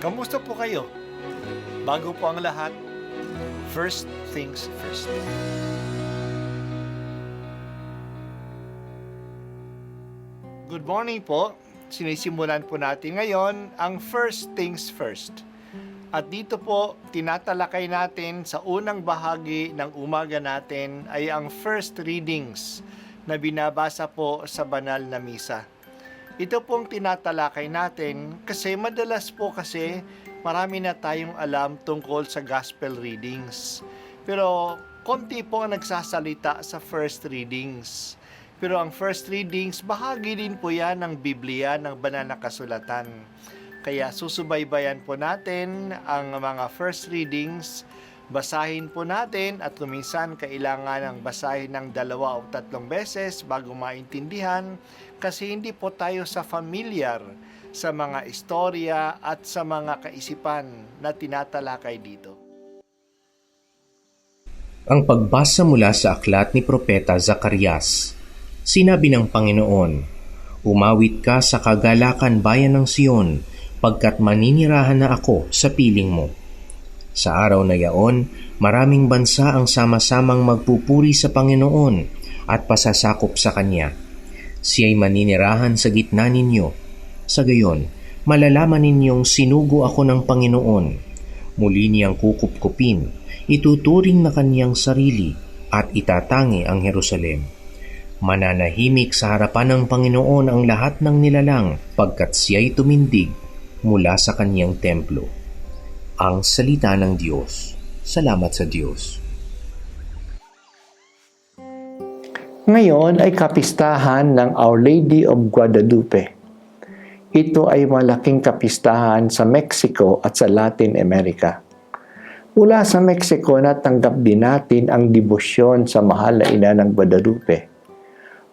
Kamusta po kayo? Bago po ang lahat, first things first. Good morning po. Sinisimulan po natin ngayon ang first things first. At dito po, tinatalakay natin sa unang bahagi ng umaga natin ay ang first readings na binabasa po sa banal na misa. Ito pong tinatalakay natin kasi madalas po kasi marami na tayong alam tungkol sa gospel readings. Pero konti po ang nagsasalita sa first readings. Pero ang first readings, bahagi din po yan ng Biblia, ng banal na kasulatan. Kaya susubaybayan po natin ang mga first readings, basahin po natin at kuminsan kailangan ng basahin ng 2 o 3 beses bago maintindihan kasi hindi po tayo familiar sa mga istorya at sa mga kaisipan na tinatalakay dito. Ang pagbasa mula sa aklat ni Propeta Zacarias. Sinabi ng Panginoon, "Umawit ka sa kagalakan bayan ng Sion, pagkat maninirahan na ako sa piling mo." Sa araw na yaon, maraming bansa ang sama-samang magpupuri sa Panginoon at pasasakop sa Kanya. Siya'y maninirahan sa gitna ninyo. Sa gayon, malalaman ninyong sinugo ako ng Panginoon. Muli niyang kukupkupin, ituturing na Kaniyang sarili at itatangi ang Jerusalem. Mananahimik sa harapan ng Panginoon ang lahat ng nilalang pagkat siya'y tumindig mula sa Kaniyang templo. Ang salita ng Diyos. Salamat sa Diyos. Ngayon ay kapistahan ng Our Lady of Guadalupe. Ito ay malaking kapistahan sa Mexico at sa Latin America. Mula sa Mexico, natanggap din natin ang debosyon sa mahal na ina ng Guadalupe.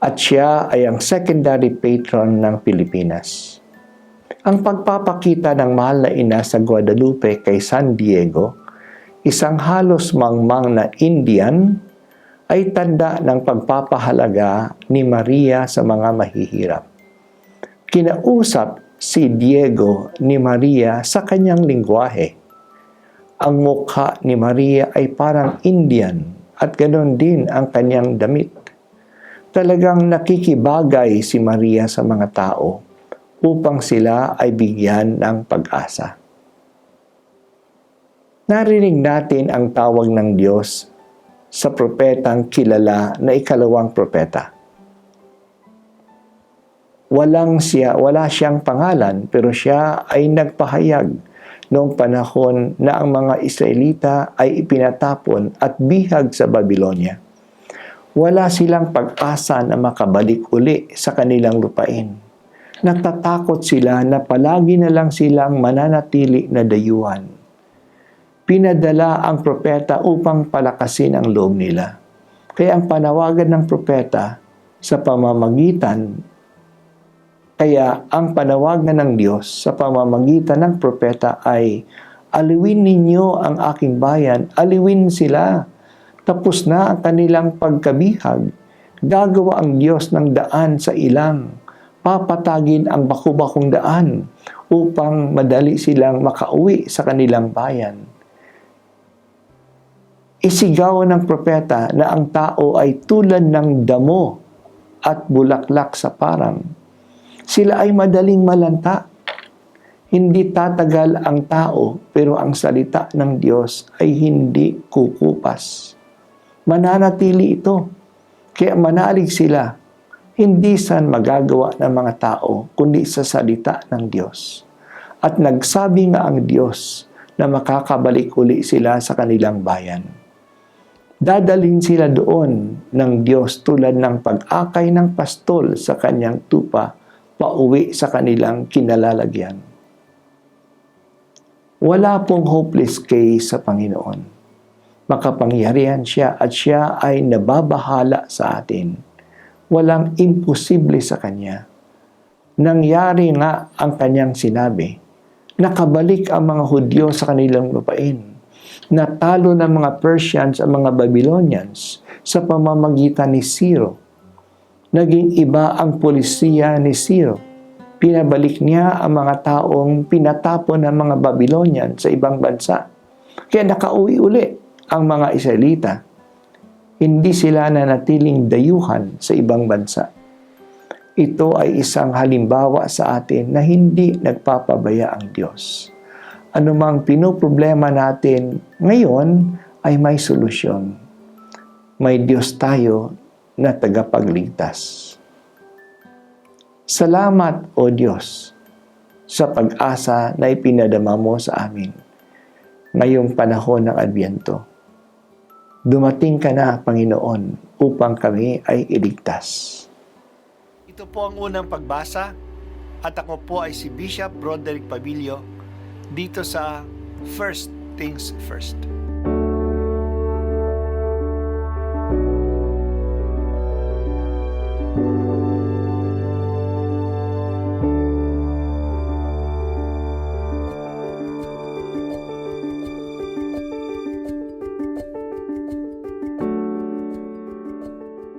At siya ay ang secondary patron ng Pilipinas. Ang pagpapakita ng mahal na ina sa Guadalupe kay San Diego, isang halos mangmang na Indian, ay tanda ng pagpapahalaga ni Maria sa mga mahihirap. Kinausap si Diego ni Maria sa kanyang lingwahe. Ang mukha ni Maria ay parang Indian at ganoon din ang kanyang damit. Talagang nakikibagay si Maria sa mga tao upang sila ay bigyan ng pag-asa. Narinig natin ang tawag ng Diyos sa propetang kilala na ikalawang propeta. Wala siyang pangalan pero siya ay nagpahayag noong panahon na ang mga Israelita ay ipinatapon at bihag sa Babylonia. Wala silang pag-asa na makabalik uli sa kanilang lupain. Natatakot sila na palagi na lang silang mananatili na dayuhan. Pinadala ang propeta upang palakasin ang loob nila. Kaya ang panawagan ng propeta ang panawagan ng Diyos sa pamamagitan ng propeta ay, "Aliwin ninyo ang aking bayan, aliwin sila. Tapos na ang kanilang pagkabihag. Gagawa ang Diyos ng daan sa ilang. Papatagin ang baku-bakong daan upang madali silang makauwi sa kanilang bayan." Isigaw ng propeta na ang tao ay tulad ng damo at bulaklak sa parang. Sila ay madaling malanta. Hindi tatagal ang tao, pero ang salita ng Diyos ay hindi kukupas. Mananatili ito. Kaya manalig sila, hindi sa magagawa ng mga tao, kundi sa salita ng Diyos. At nagsabi nga ang Diyos na makakabalik uli sila sa kanilang bayan. Dadalhin sila doon ng Diyos tulad ng pag-akay ng pastol sa kanyang tupa pauwi sa kanilang kinalalagyan. Wala pong hopeless case sa Panginoon. Makapangyarihan siya at siya ay nababahala sa atin. Walang imposible sa Kanya. Nangyari nga ang Kanyang sinabi. Nakabalik ang mga Hudyo sa kanilang lupain. Natalo ng mga Persians ang mga Babylonians sa pamamagitan ni Ciro. Naging iba ang polisiya ni Ciro. Pinabalik niya ang mga taong pinatapon ng mga Babylonian sa ibang bansa. Kaya nakauwi uli ang mga Israelita. Hindi sila nanatiling dayuhan sa ibang bansa. Ito ay isang halimbawa sa atin na hindi nagpapabaya ang Diyos. Anumang pinoproblema natin ngayon ay may solusyon. May Diyos tayo na tagapagligtas. Salamat, O Diyos, sa pag-asa na ipinadama mo sa amin ngayong panahon ng Adbyento. Dumating ka na, Panginoon, upang kami ay iligtas. Ito po ang unang pagbasa at ako po ay si Bishop Broderick Pabilio dito sa First Things First.